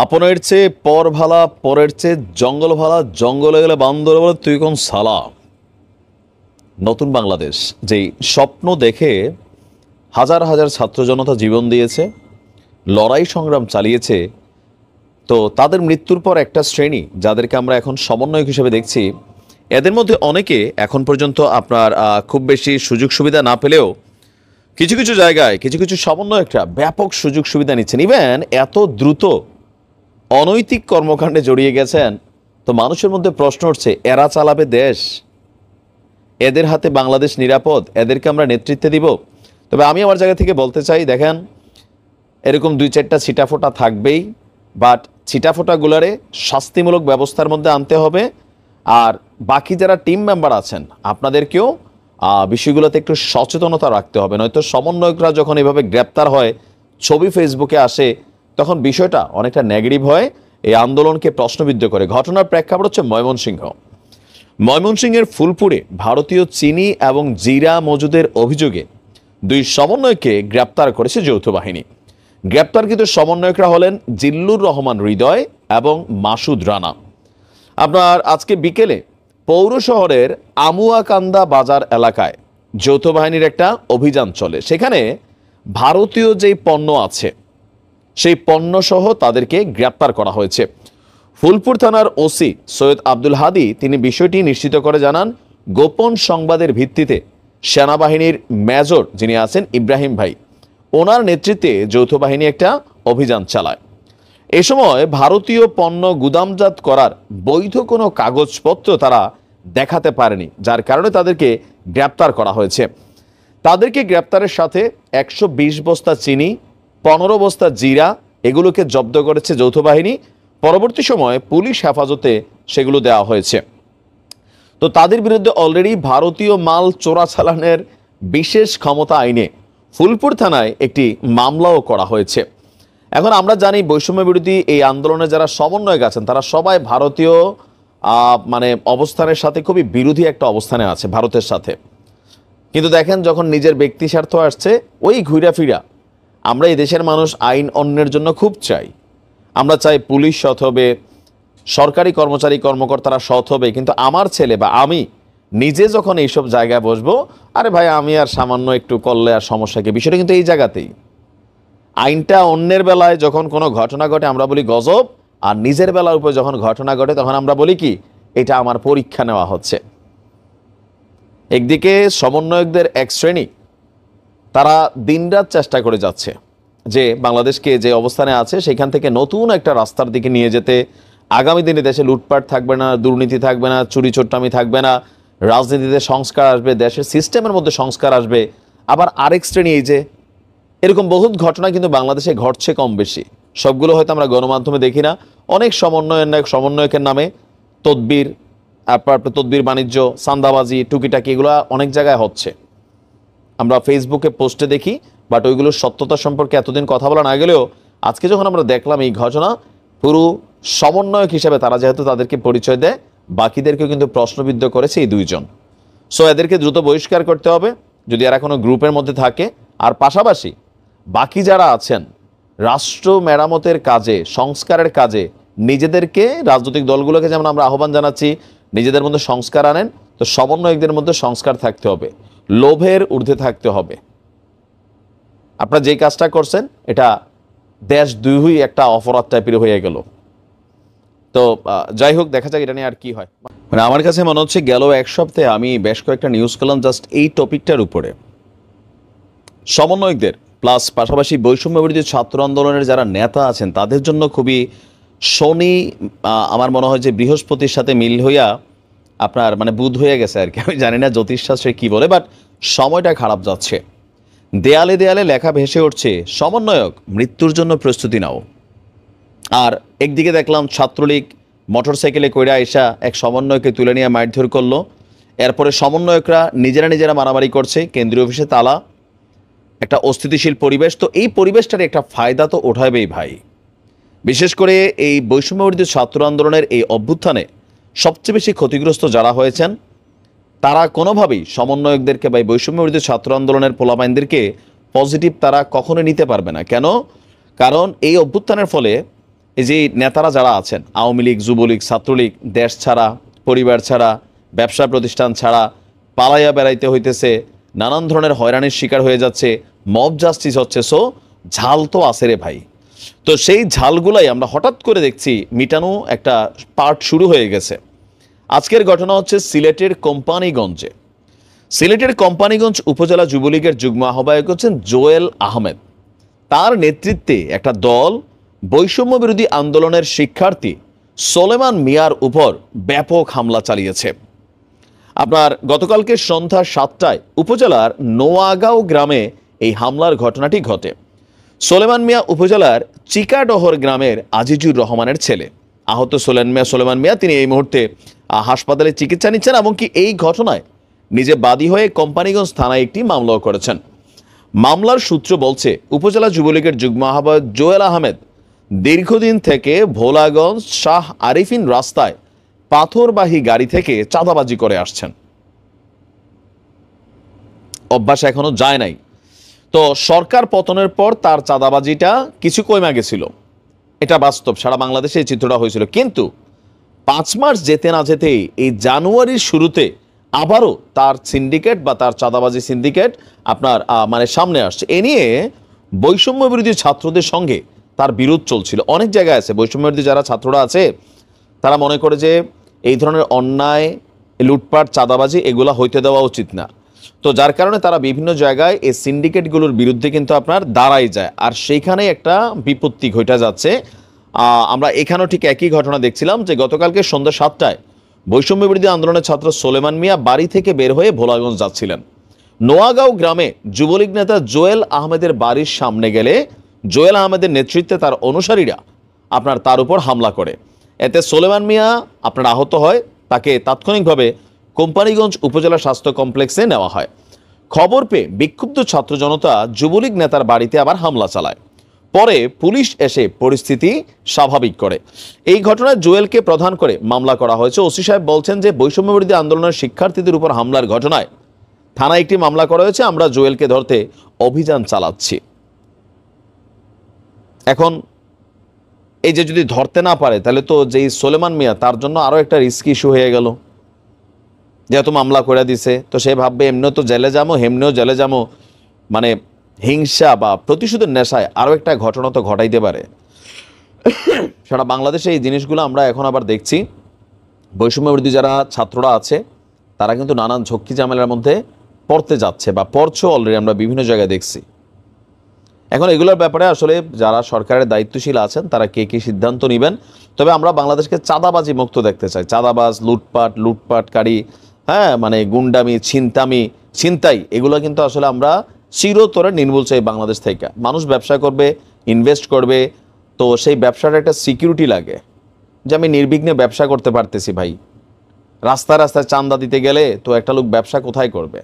আপনের চেয়ে পর ভালা, পরের চেয়ে জঙ্গল ভালা, জঙ্গলে গেলে বান্দর বলে তুই কোন সালা। নতুন বাংলাদেশ যেই স্বপ্ন দেখে হাজার হাজার ছাত্র জনতা জীবন দিয়েছে, লড়াই সংগ্রাম চালিয়েছে, তো তাদের মৃত্যুর পর একটা শ্রেণী যাদেরকে আমরা এখন সমন্বয়ক হিসেবে দেখছি, এদের মধ্যে অনেকে এখন পর্যন্ত আপনার খুব বেশি সুযোগ সুবিধা না পেলেও কিছু কিছু জায়গায় কিছু কিছু সমন্বয়করা ব্যাপক সুযোগ সুবিধা নিচ্ছেন। ইভেন এত দ্রুত অনৈতিক কর্মকাণ্ডে জড়িয়ে গেছেন, তো মানুষের মধ্যে প্রশ্ন উঠছে, এরা চালাবে দেশ? এদের হাতে বাংলাদেশ নিরাপদ? এদেরকে আমরা নেতৃত্বে দিব? তবে আমি আমার জায়গা থেকে বলতে চাই, দেখেন, এরকম দুই চারটা ছিটাফোঁটা থাকবেই, বাট ছিটাফোঁটাগুলারে শাস্তিমূলক ব্যবস্থার মধ্যে আনতে হবে। আর বাকি যারা টিম মেম্বার আছেন আপনাদেরকেও বিষয়গুলোতে একটু সচেতনতা রাখতে হবে, নয়তো সমন্বয়করা যখন এভাবে গ্রেপ্তার হয়, ছবি ফেসবুকে আসে, তখন বিষয়টা অনেকটা নেগেটিভ হয়, এই আন্দোলনকে প্রশ্নবিদ্ধ করে। ঘটনার প্রেক্ষাপট হচ্ছে ময়মনসিংহের ফুলপুরে ভারতীয় চিনি এবং জিরা মজুদের অভিযোগে দুই সমন্বয়কে গ্রেপ্তার করেছে যৌথ বাহিনী। গ্রেপ্তারকৃত সমন্বয়করা হলেন জিল্লুর রহমান হৃদয় এবং মাসুদ রানা। আপনার আজকে বিকেলে পৌর শহরের আমুয়াকান্দা বাজার এলাকায় যৌথ বাহিনীর একটা অভিযান চলে। সেখানে ভারতীয় যেই পণ্য আছে সেই পণ্য সহ তাদেরকে গ্রেপ্তার করা হয়েছে। ফুলপুর থানার ওসি সৈয়দ আব্দুল হাদি তিনি বিষয়টি নিশ্চিত করে জানান, গোপন সংবাদের ভিত্তিতে সেনাবাহিনীর মেজর যিনি আছেন ইব্রাহিম ভাই, ওনার নেতৃত্বে যৌথ বাহিনী একটা অভিযান চালায়। এ সময় ভারতীয় পণ্য গুদামজাত করার বৈধ কোনো কাগজপত্র তারা দেখাতে পারেনি, যার কারণে তাদেরকে গ্রেপ্তার করা হয়েছে। তাদেরকে গ্রেপ্তারের সাথে 120 বস্তা চিনি, 15 বস্তা জিরা এগুলোকে জব্দ করেছে যৌথ বাহিনী। পরবর্তী সময়ে পুলিশ হেফাজতে সেগুলো দেওয়া হয়েছে। তো তাদের বিরুদ্ধে অলরেডি ভারতীয় মাল চোরাচালানের বিশেষ ক্ষমতা আইনে ফুলপুর থানায় একটি মামলাও করা হয়েছে। এখন আমরা জানি বৈষম্য বিরোধী এই আন্দোলনে যারা সমন্বয়ক আছেন তারা সবাই ভারতীয় অবস্থানের সাথে খুবই বিরোধী একটা অবস্থানে আছে ভারতের সাথে। কিন্তু দেখেন, যখন নিজের ব্যক্তি স্বার্থ আসছে, ওই ঘুরা ফিরা আমরা এই দেশের মানুষ আইন অন্যের জন্য খুব চাই। আমরা চাই পুলিশ সৎ হবে, সরকারি কর্মচারী কর্মকর্তারা সৎ হবে, কিন্তু আমার ছেলে বা আমি নিজে যখন এইসব জায়গায় বসবো, আরে ভাই আমি আর সামান্য একটু করলে আর সমস্যা কি? বিষয়টা কিন্তু এই জায়গাতেই। আইনটা অন্যের বেলায় যখন কোনো ঘটনা ঘটে আমরা বলি গজব, আর নিজের বেলার উপর যখন ঘটনা ঘটে তখন আমরা বলি কি, এটা আমার পরীক্ষা নেওয়া হচ্ছে। একদিকে সমন্বয়কদের এক শ্রেণী তারা দিনরাত চেষ্টা করে যাচ্ছে যে বাংলাদেশকে যে অবস্থানে আছে সেখান থেকে নতুন একটা রাস্তার দিকে নিয়ে যেতে। আগামী দিনে দেশে লুটপাট থাকবে না, দুর্নীতি থাকবে না, চুরি চোট্টামি থাকবে না, রাজনীতিতে সংস্কার আসবে, দেশের সিস্টেমের মধ্যে সংস্কার আসবে। আবার আরেক শ্রেণী এই যে এরকম বহুত ঘটনা কিন্তু বাংলাদেশে ঘটছে কম বেশি, সবগুলো হয়তো আমরা গণমাধ্যমে দেখি না। অনেক সমন্বয়কের নামে তদবির, তদবির বাণিজ্য, চাঁদাবাজি, টুকিটাকি এগুলো অনেক জায়গায় হচ্ছে, আমরা ফেসবুকে পোস্টে দেখি। বাট ওইগুলোর সত্যতা সম্পর্কে এতদিন কথা বলা না গেলেও আজকে যখন আমরা দেখলাম এই ঘটনা, পুরো সমন্বয়ক হিসেবে তারা যেহেতু তাদেরকে পরিচয় দেয়, বাকিদেরকেও কিন্তু প্রশ্নবিদ্ধ করেছে এই দুইজন। সো এদেরকে দ্রুত বহিষ্কার করতে হবে যদি এরা কোনো গ্রুপের মধ্যে থাকে। আর পাশাপাশি বাকি যারা আছেন রাষ্ট্র মেরামতের কাজে, সংস্কারের কাজে নিজেদেরকে, রাজনৈতিক দলগুলোকে যেমন আমরা আহ্বান জানাচ্ছি নিজেদের মধ্যে সংস্কার আনেন, তো সমন্বয়কদের মধ্যে সংস্কার থাকতে হবে, লোভের ঊর্ধ্বে থাকতে হবে। আপনারা যে কাজটা করছেন এটা দেশ দুই একটা অপরাধ টাইপের হয়ে গেল। তো যাই হোক, দেখা যাক এটা নিয়ে আর কি হয়। মানে আমার কাছে মনে হচ্ছে গেল এক সপ্তাহে আমি বেশ কয়েকটা নিউজ করলাম জাস্ট এই টপিকটার উপরে, সমন্বয়কদের প্লাস পাশাপাশি বৈষম্য বিরোধী ছাত্র আন্দোলনের যারা নেতা আছেন তাদের জন্য খুবই শনি, আমার মনে হয় যে বৃহস্পতির সাথে মিল হইয়া আপনার মানে বুধ হয়ে গেছে আর কি। আমি জানি না জ্যোতিষশাস্ত্রে কি বলে, বাট সময়টা খারাপ যাচ্ছে। দেয়ালে দেয়ালে লেখা ভেসে উঠছে, সমন্বয়ক মৃত্যুর জন্য প্রস্তুতি নাও। আর একদিকে দেখলাম ছাত্রলীগ মোটরসাইকেলে কইরা এসা এক সমন্বয়কে তুলে নিয়ে মারধর করলো। এরপরে সমন্বয়করা নিজেরা মারামারি করছে, কেন্দ্রীয় অফিসে তালা, একটা অস্থিতিশীল পরিবেশ। তো এই পরিবেশটার একটা ফায়দা তো ওঠাবেই ভাই। বিশেষ করে এই বৈষম্য বিরোধী ছাত্র আন্দোলনের এই অভ্যুত্থানে সবচেয়ে বেশি ক্ষতিগ্রস্ত যারা হয়েছেন তারা কোনোভাবেই সমন্বয়কদেরকে বা বৈষম্য বিরোধী ছাত্র আন্দোলনের পোলাপাইনদেরকে পজিটিভ তারা কখনো নিতে পারবে না। কেন? কারণ এই অভ্যুত্থানের ফলে এই যে নেতারা যারা আছেন, আওয়ামী লীগ, যুবলীগ, ছাত্রলীগ, দেশ ছাড়া, পরিবার ছাড়া, ব্যবসা প্রতিষ্ঠান ছাড়া পালাইয়া বেড়াইতে হইতেছে, নানান ধরনের হয়রানির শিকার হয়ে যাচ্ছে, মব জাস্টিস হচ্ছে। সো ঝাল তো আছে রে ভাই। তো সেই ঝালগুলাই আমরা হঠাৎ করে দেখছি মিটানো একটা পার্ট শুরু হয়ে গেছে। আজকের ঘটনা হচ্ছে সিলেটের কোম্পানিগঞ্জে। সিলেটের কোম্পানিগঞ্জ উপজেলা যুবলীগের যুগ্ম আহ্বায়ক হচ্ছেন জোয়েল আহমেদ। তার নেতৃত্বে একটা দল বৈষম্য বিরোধী আন্দোলনের শিক্ষার্থী সোলেমান মিয়ার উপর ব্যাপক হামলা চালিয়েছে। আপনার গতকালকে সন্ধ্যা 7টায় উপজেলার নোয়াগাঁও গ্রামে এই হামলার ঘটনাটি ঘটে। সোলেমান মিয়া উপজেলার চিকাডহর গ্রামের আজিজুর রহমানের ছেলে। আহত সোলেমান মিয়া তিনি এই মুহূর্তে হাসপাতালে চিকিৎসা নিচ্ছেন, এমনকি এই ঘটনায় নিজে বাদী হয়ে কোম্পানিগঞ্জ থানায় একটি মামলাও করেছেন। মামলার সূত্র বলছে, উপজেলা যুবলীগের যুগ্ম আহ্বায়ক জোয়েল আহমেদ দীর্ঘদিন থেকে ভোলাগঞ্জ শাহ আরিফিন রাস্তায় পাথরবাহী গাড়ি থেকে চাঁদাবাজি করে আসছেন। অভ্যাস এখনো যায় নাই। তো সরকার পতনের পর তার চাঁদাবাজিটা কিছু কমে গেছিল, এটা বাস্তব, সারা বাংলাদেশে এই চিত্রটা হয়েছিল। কিন্তু 5 মাস যেতে না যেতেই এই জানুয়ারির শুরুতে আবারও তার সিন্ডিকেট বা তার চাঁদাবাজি সিন্ডিকেট আপনার মানে সামনে আসছে। এ নিয়ে বৈষম্য বিরোধী ছাত্রদের সঙ্গে তার বিরোধ চলছিল। অনেক জায়গায় আছে বৈষম্য বিরোধী যারা ছাত্ররা আছে, তারা মনে করে যে এই ধরনের অন্যায়, লুটপাট, চাঁদাবাজি এগুলা হইতে দেওয়া উচিত না। তো যার কারণে তারা বিভিন্ন জায়গায় এই সিন্ডিকেটগুলোর বিরুদ্ধে কিন্তু আপনার দাঁড়াই যায়, আর সেইখানে একটা বিপত্তি ঘটে যাচ্ছে। আমরা এখানেও ঠিক একই ঘটনা দেখছিলাম যে গতকালকে সন্ধ্যা 7টায় বৈষম্য বিরোধী আন্দোলনের ছাত্র সোলেমান মিয়া বাড়ি থেকে বের হয়ে ভোলাগঞ্জ যাচ্ছিলেন। নোয়াগাঁও গ্রামে যুবলীগ নেতা জোয়েল আহমেদের বাড়ির সামনে গেলে জোয়েল আহমেদের নেতৃত্বে তার অনুসারীরা আপনার তার উপর হামলা করে। এতে সোলেমান মিয়া আপনার আহত হয়, তাকে তাৎক্ষণিকভাবে কোম্পানিগঞ্জ উপজেলা স্বাস্থ্য কমপ্লেক্সে নেওয়া হয়। খবর পেয়ে বিক্ষুব্ধ ছাত্র জনতা যুবলীগ নেতার বাড়িতে আবার হামলা চালায়। পরে পুলিশ এসে পরিস্থিতি স্বাভাবিক করে। এই ঘটনায় জোয়েলকে প্রধান করে মামলা করা হয়েছে। ওসি সাহেব বলছেন যে বৈষম্য বিরোধী আন্দোলনের শিক্ষার্থীদের উপর হামলার ঘটনায় থানায় একটি মামলা করা হয়েছে, আমরা জোয়েলকে ধরতে অভিযান চালাচ্ছি। এখন এই যে যদি ধরতে না পারে তাহলে তো যেই সোলেমান মিয়া তার জন্য আরো একটা রিস্ক ইস্যু হয়ে গেল। যেহেতু মামলা করে দিছে, তো সে ভাববে এমনিও তো জেলে যাবো, হেমনিও জেলে যাবো, মানে হিংসা বা প্রতিশোধের নেশায় আরো একটা ঘটনা তো ঘটাইতে পারে। সারা বাংলাদেশে এই জিনিসগুলো আমরা এখন আবার দেখছি। বৈষম্য বিরোধী যারা ছাত্ররা আছে তারা কিন্তু নানান ঝক্কি ঝামেলার মধ্যে পড়তে যাচ্ছে বা পড়ছে অলরেডি, আমরা বিভিন্ন জায়গায় দেখছি। এখন এগুলোর ব্যাপারে আসলে যারা সরকারের দায়িত্বশীল আছেন তারা কে কি সিদ্ধান্ত নেবেন। তবে আমরা বাংলাদেশকে চাঁদাবাজি মুক্ত দেখতে চাই। চাঁদাবাজ, লুটপাটকারী, হ্যাঁ মানে গুন্ডামি, ছিনতাই, এগুলো কিন্তু আসলে আমরা চিরতরে নির্মূল চাই বাংলাদেশ থেকে। মানুষ ব্যবসা করবে, ইনভেস্ট করবে, তো সেই ব্যবসাটা একটা সিকিউরিটি লাগে যে আমি নির্বিঘ্নে ব্যবসা করতে পারতেছি। ভাই রাস্তায় রাস্তায় চাঁদা দিতে গেলে তো একটা লোক ব্যবসা কোথায় করবে?